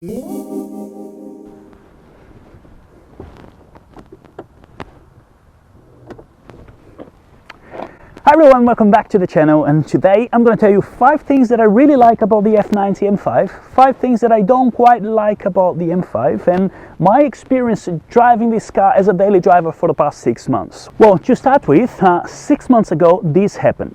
Hi everyone, welcome back to the channel, and today I'm going to tell you 5 things that I really like about the F90 M5, 5 things that I don't quite like about the M5, and my experience driving this car as a daily driver for the past 6 months. Well, to start with, 6 months ago this happened.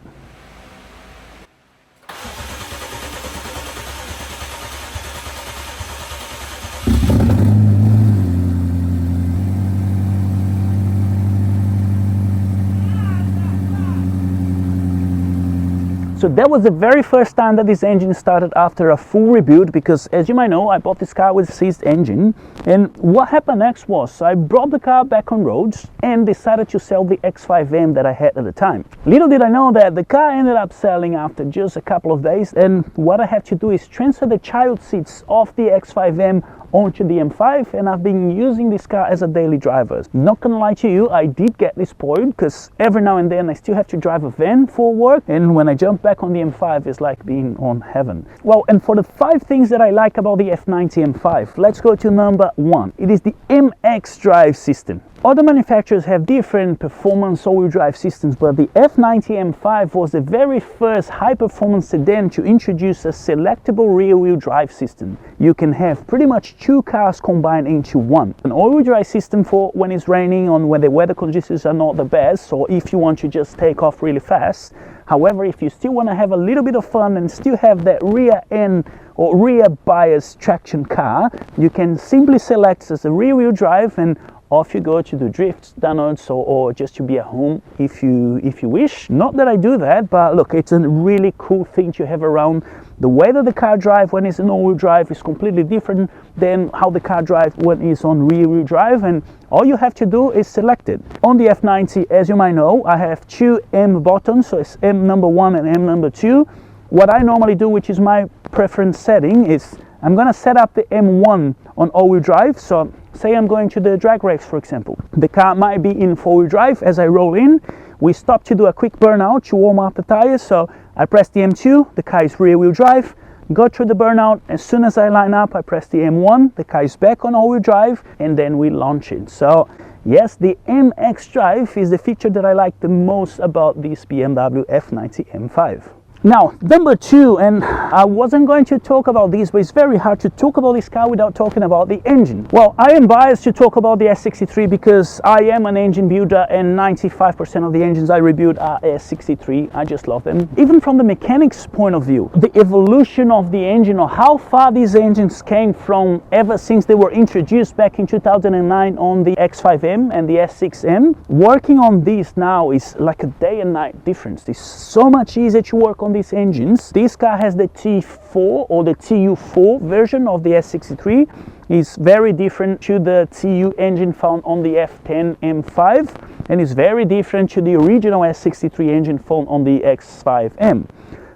So that was the very first time that this engine started after a full rebuild, because as you might know, I bought this car with a seized engine, and what happened next was I brought the car back on roads and decided to sell the X5M that I had at the time. Little did I know that the car ended up selling after just a couple of days, and what I had to do is transfer the child seats of the X5M onto the M5, and I've been using this car as a daily driver. Not gonna lie to you, I did get spoiled, because every now and then I still have to drive a van for work, and when I jump back on the M5 it's like being on heaven. Well, and for the 5 things that I like about the F90 M5, let's go to number 1. It is the MX drive system. Other manufacturers have different performance all-wheel drive systems, but the F90 M5 was the very first high-performance sedan to introduce a selectable rear-wheel drive system. You can have pretty much 2 cars combined into one. An all-wheel drive system for when it's raining, or when the weather conditions are not the best, or if you want to just take off really fast. However, if you still want to have a little bit of fun and still have that rear end or rear bias traction car, you can simply select as a rear-wheel drive, and off you go to do drifts, downwards, or just to be at home if you wish. Not that I do that, but look, it's a really cool thing to have around. The way that the car drives when it's an all-wheel drive is completely different than how the car drives when it's on rear-wheel drive, and all you have to do is select it. On the F90, as you might know, I have 2 M buttons, so it's M number 1 and M number 2. What I normally do, which is my preference setting, is I'm gonna set up the M1 on all-wheel drive. So say I'm going to the drag race, for example. The car might be in 4-wheel drive. As I roll in, we stop to do a quick burnout to warm up the tires. So I press the M2, the car is rear-wheel drive, go through the burnout. As soon as I line up, I press the M1, the car is back on all-wheel drive, and then we launch it. So yes, the MX drive is the feature that I like the most about this BMW F90 M5. Now, number 2, and I wasn't going to talk about this, but it's very hard to talk about this car without talking about the engine. Well, I am biased to talk about the S63 because I am an engine builder, and 95% of the engines I rebuild are S63. I just love them. Even from the mechanics point of view, the evolution of the engine, or how far these engines came from ever since they were introduced back in 2009 on the X5M and the S6M, working on these now is like a day and night difference. It's so much easier to work on these engines. This car has the T4 or the TU4 version of the S63. It's very different to the TU engine found on the F10 M5, and it's very different to the original S63 engine found on the X5M.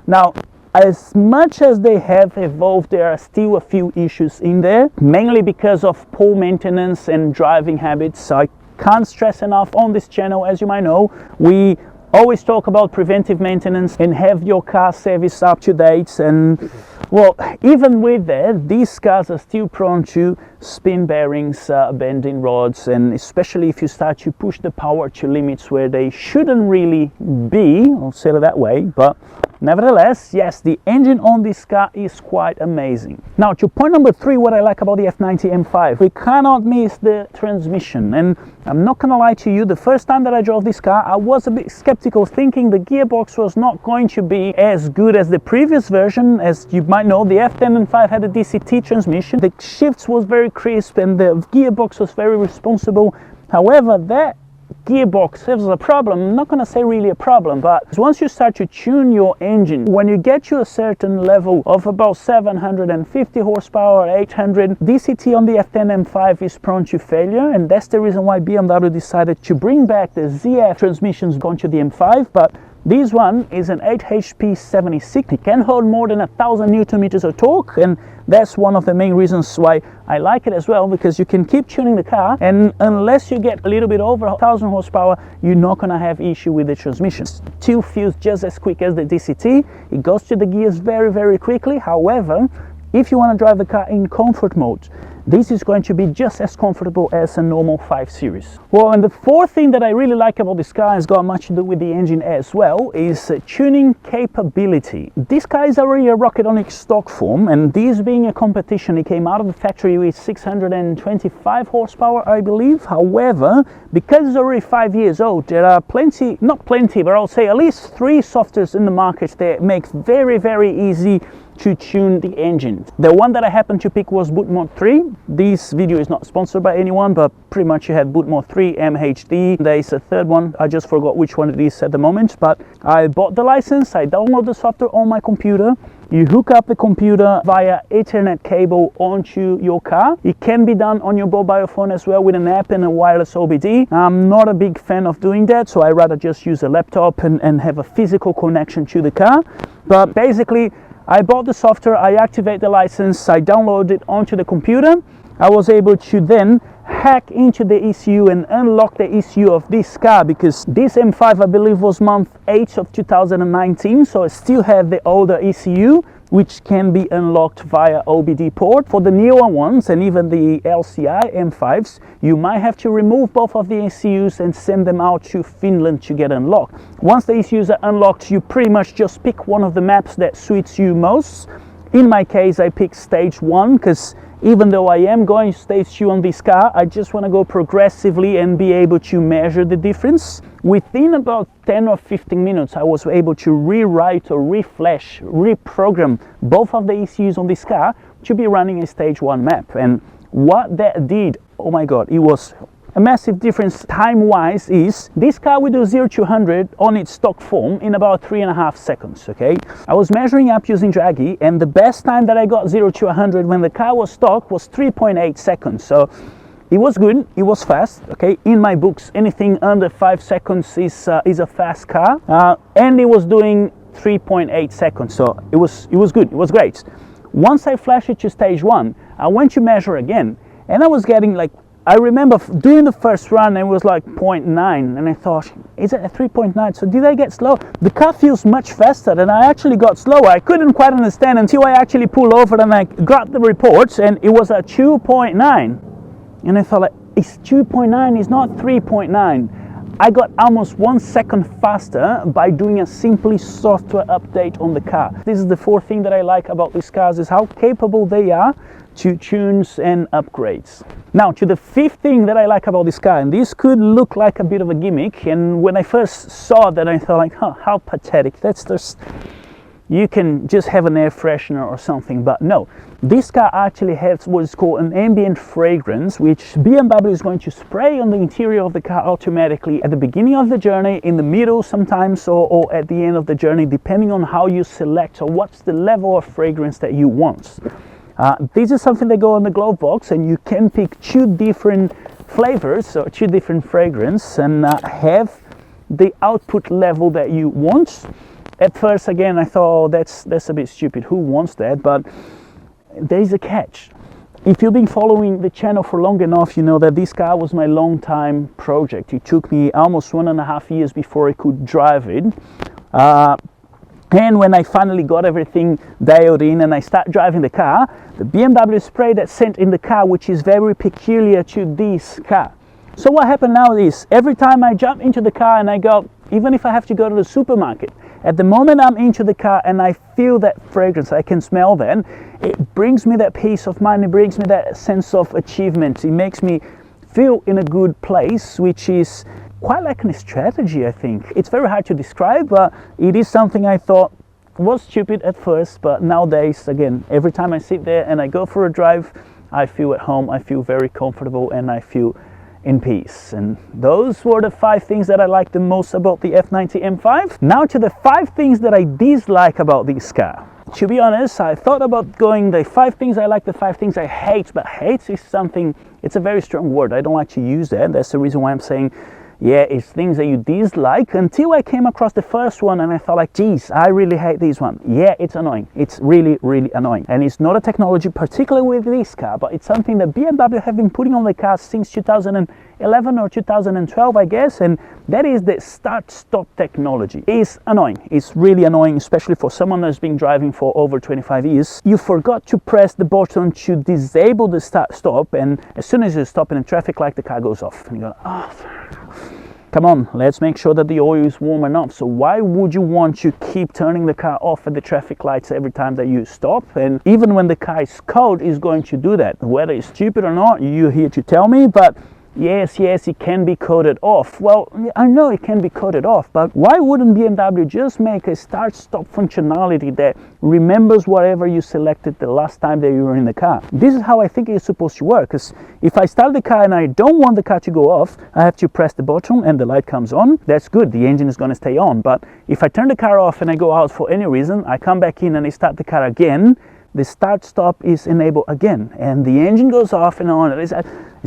Now, as much as they have evolved, there are still a few issues in there, mainly because of poor maintenance and driving habits. I can't stress enough on this channel, as you might know, we always talk about preventive maintenance and have your car service up to date. And well, even with that, these cars are still prone to spin bearings, bending rods, and especially if you start to push the power to limits where they shouldn't really be, I'll say it that way. But nevertheless, yes, the engine on this car is quite amazing. Now, to point number 3, what I like about the F90 M5, we cannot miss the transmission. And I'm not gonna lie to you, the first time that I drove this car, I was a bit skeptical, thinking the gearbox was not going to be as good as the previous version. As you might know, the F10 M5 had a DCT transmission. The shifts was very crisp and the gearbox was very responsible. However, that gearbox has a problem. I'm not going to say really a problem, but once you start to tune your engine, when you get to a certain level of about 750 horsepower, 800, DCT on the F10 M5 is prone to failure, and that's the reason why BMW decided to bring back the ZF transmissions onto the M5. But this one is an 8HP 76. It can hold more than 1,000 Newton meters of torque, and that's one of the main reasons why I like it as well, because you can keep tuning the car, and unless you get a little bit over 1,000 horsepower, you're not going to have issue with the transmission. Still feels just as quick as the DCT. It goes to the gears very, very quickly. However, if you want to drive the car in comfort mode, this is going to be just as comfortable as a normal 5 Series. Well, and the fourth thing that I really like about this car has got much to do with the engine as well, is tuning capability. This car is already a Rocketonic stock form, and this being a competition, it came out of the factory with 625 horsepower, I believe. However, because it's already 5 years old, there are plenty, not plenty, but I'll say at least 3 softwares in the market that make very, very easy to tune the engine. The one that I happened to pick was Boot Mode 3. This video is not sponsored by anyone, but pretty much you had Boot Mode 3, MHD. There is a third one, I just forgot which one it is at the moment, but I bought the license, I download the software on my computer. You hook up the computer via Ethernet cable onto your car. It can be done on your mobile phone as well with an app and a wireless OBD. I'm not a big fan of doing that, so I rather just use a laptop and have a physical connection to the car. But basically, I bought the software, I activate the license, I download it onto the computer. I was able to then hack into the ECU and unlock the ECU of this car, because this M5 I believe was month 8 of 2019, so I still have the older ECU which can be unlocked via OBD port. For the newer ones and even the LCI M5s, you might have to remove both of the ECUs and send them out to Finland to get unlocked. Once the ECUs are unlocked, you pretty much just pick one of the maps that suits you most. In my case, I picked stage 1 because even though I am going stage 2 on this car, I just want to go progressively and be able to measure the difference. Within about 10 or 15 minutes, I was able to rewrite or reflash, reprogram both of the ECUs on this car to be running a stage 1 map. And what that did, oh my god, it was a massive difference time-wise. Is this car will do 0 to 100 on its stock form in about 3.5 seconds, okay? I was measuring up using Draghi, and the best time that I got 0 to 100 when the car was stock was 3.8 seconds. So it was good, it was fast, okay? In my books, anything under 5 seconds is a fast car, and it was doing 3.8 seconds, so it was good, it was great. Once I flashed it to stage 1, I went to measure again, and I was getting like, I remember doing the first run, it was like 0.9, and I thought, is it a 3.9? So did I get slow? The car feels much faster, and I actually got slower. I couldn't quite understand until I actually pulled over and I grabbed the reports, and it was a 2.9. And I thought, like, it's 2.9, it's not 3.9. I got almost 1 second faster by doing a simply software update on the car. This is the fourth thing that I like about these cars, is how capable they are to tunes and upgrades. Now to the fifth thing that I like about this car, and this could look like a bit of a gimmick, and when I first saw that I thought like, huh, how pathetic, that's just, you can just have an air freshener or something, but no. This car actually has what is called an ambient fragrance, which BMW is going to spray on the interior of the car automatically at the beginning of the journey, in the middle sometimes, or at the end of the journey, depending on how you select or what's the level of fragrance that you want. This is something that go on the glove box, and you can pick 2 different flavors or 2 different fragrances and have the output level that you want. At first, again, I thought, oh, that's a bit stupid, who wants that? But there is a catch. If you've been following the channel for long enough, you know that this car was my long time project. It took me almost 1.5 years before I could drive it. And when I finally got everything dialed in and I start driving the car, the BMW spray that's sent in the car, which is very peculiar to this car. So what happened now is, every time I jump into the car and I go, even if I have to go to the supermarket, at the moment I'm into the car and I feel that fragrance, I can smell that, it brings me that peace of mind, it brings me that sense of achievement, it makes me feel in a good place, which is quite like a strategy, I think. It's very hard to describe, but it is something I thought was stupid at first, but nowadays, again, every time I sit there and I go for a drive, I feel at home, I feel very comfortable, and I feel in peace. And those were the 5 things that I like the most about the F90 M5. Now to the 5 things that I dislike about this car. To be honest, I thought about going the 5 things I like, the 5 things I hate, but hate is something, it's a very strong word. I don't like to use that. That's the reason why I'm saying, yeah, it's things that you dislike, until I came across the first one and I thought like, geez, I really hate this one. Yeah, it's annoying. It's really, really annoying. And it's not a technology particularly with this car, but it's something that BMW have been putting on the car since 2011 or 2012, I guess, and that is the start-stop technology. It's annoying. It's really annoying, especially for someone that's been driving for over 25 years. You forgot to press the button to disable the start-stop, and as soon as you stop in a traffic light, the car goes off. And you go, oh, come on, let's make sure that the oil is warm enough. So why would you want to keep turning the car off at the traffic lights every time that you stop? And even when the car is cold, it's going to do that. Whether it's stupid or not, you're here to tell me, but yes, it can be coded off. Well, I know it can be coded off, but why wouldn't BMW just make a start-stop functionality that remembers whatever you selected the last time that you were in the car? This is how I think it's supposed to work, because if I start the car and I don't want the car to go off, I have to press the button and the light comes on. That's good, the engine is going to stay on. But if I turn the car off and I go out for any reason, I come back in and I start the car again, the start-stop is enabled again and the engine goes off and on. It's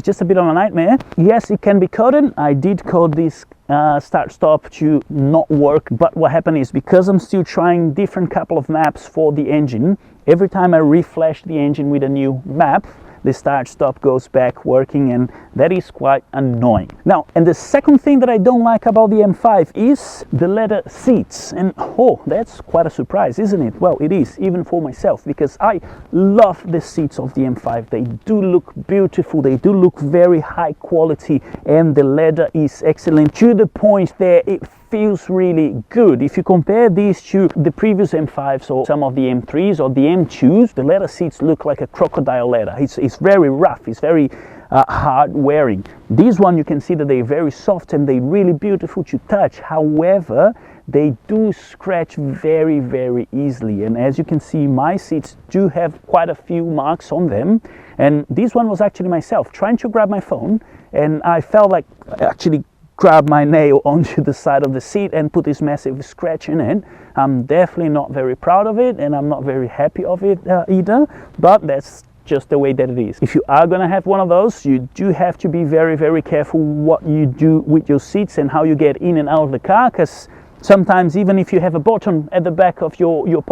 just a bit of a nightmare. Yes, it can be coded. I did code this start-stop to not work, but what happened is, because I'm still trying different couple of maps for the engine, every time I refresh the engine with a new map, the start-stop goes back working, and that is quite annoying. Now, and the second thing that I don't like about the M5 is the leather seats. And oh, that's quite a surprise, isn't it? Well, it is, even for myself, because I love the seats of the M5. They do look beautiful, they do look very high quality, and the leather is excellent to the point that it feels really good. If you compare these to the previous M5s or some of the M3s or the M2s, the leather seats look like a crocodile leather. It's very rough, it's very hard wearing. This one, you can see that they're very soft and they're really beautiful to touch. However, they do scratch very, very easily. And as you can see, my seats do have quite a few marks on them. And this one was actually myself trying to grab my phone, and I felt like I actually grab my nail onto the side of the seat and put this massive scratch in it. I'm definitely not very proud of it, and I'm not very happy of it either, but that's just the way that it is. If you are gonna have one of those, you do have to be very, very careful what you do with your seats and how you get in and out of the car, because sometimes even if you have a button at the back of your rear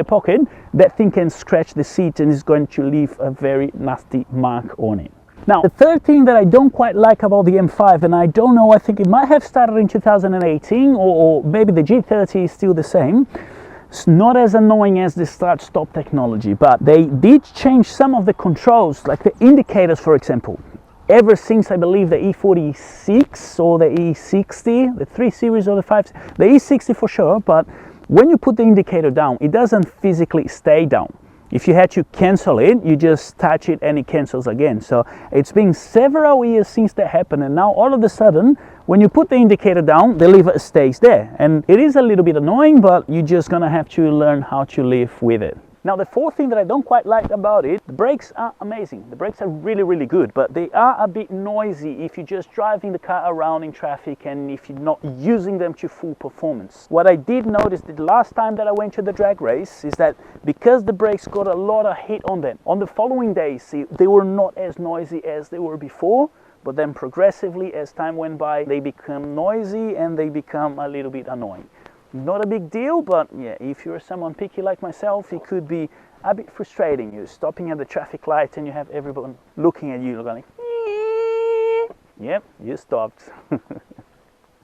pocket, that thing can scratch the seat and is going to leave a very nasty mark on it. Now, the third thing that I don't quite like about the M5, and I don't know, I think it might have started in 2018, or maybe the G30 is still the same. It's not as annoying as the start-stop technology, but they did change some of the controls, like the indicators, for example. Ever since, I believe, the E46 or the E60, the 3 Series or the 5, the E60 for sure, but when you put the indicator down, it doesn't physically stay down. If you had to cancel it, you just touch it and it cancels again. So it's been several years since that happened, and now all of a sudden, when you put the indicator down, the lever stays there. And it is a little bit annoying, but you're just gonna have to learn how to live with it. Now, the fourth thing that I don't quite like about it, the brakes are amazing. The brakes are really, really good, but they are a bit noisy if you're just driving the car around in traffic and if you're not using them to full performance. What I did notice the last time that I went to the drag race is that because the brakes got a lot of heat on them, on the following days, they were not as noisy as they were before, but then progressively, as time went by, they become noisy and they become a little bit annoying. Not a big deal, but yeah, if you're someone picky like myself, it could be a bit frustrating. You're stopping at the traffic light and you have everyone looking at you going, yep, you stopped.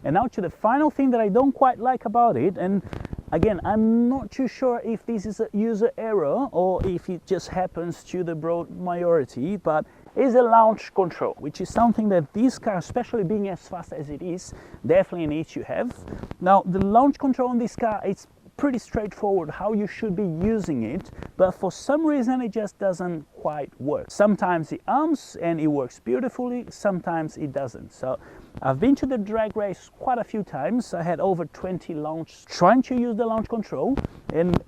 And now to the final thing that I don't quite like about it, and again, I'm not too sure if this is a user error or if it just happens to the broad majority, but is a launch control, which is something that this car, especially being as fast as it is, definitely needs to have. Now, the launch control on this car, it's pretty straightforward how you should be using it, but for some reason it just doesn't quite work. Sometimes it arms and it works beautifully, sometimes it doesn't. So I've been to the drag race quite a few times. I had over 20 launches trying to use the launch control, and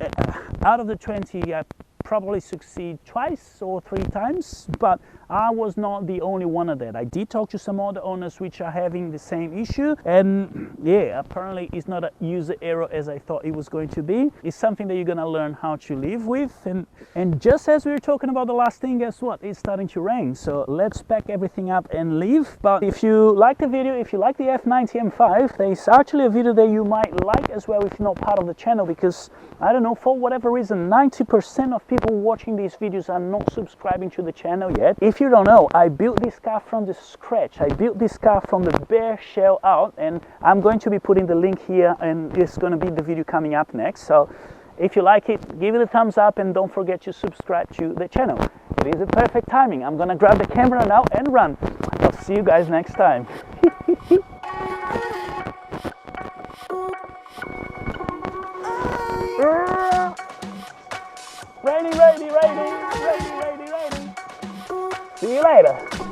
out of the 20, I probably succeed twice or 3 times, but I was not the only one of that. I did talk to some other owners which are having the same issue, and yeah, apparently it's not a user error as I thought it was going to be. It's something that you're gonna learn how to live with, and just as we were talking about the last thing, guess what? It's starting to rain, so let's pack everything up and leave. But if you like the video, if you like the F90 M5, there's actually a video that you might like as well if you're not part of the channel, because I don't know, for whatever reason, 90% of people watching these videos are not subscribing to the channel yet. If you don't know, I built this car from the scratch. I built this car from the bare shell out, and I'm going to be putting the link here, and it's going to be the video coming up next. So if you like it, give it a thumbs up, and don't forget to subscribe to the channel. It is a perfect timing. I'm going to grab the camera now and run. I'll see you guys next time. Rainy. See you later.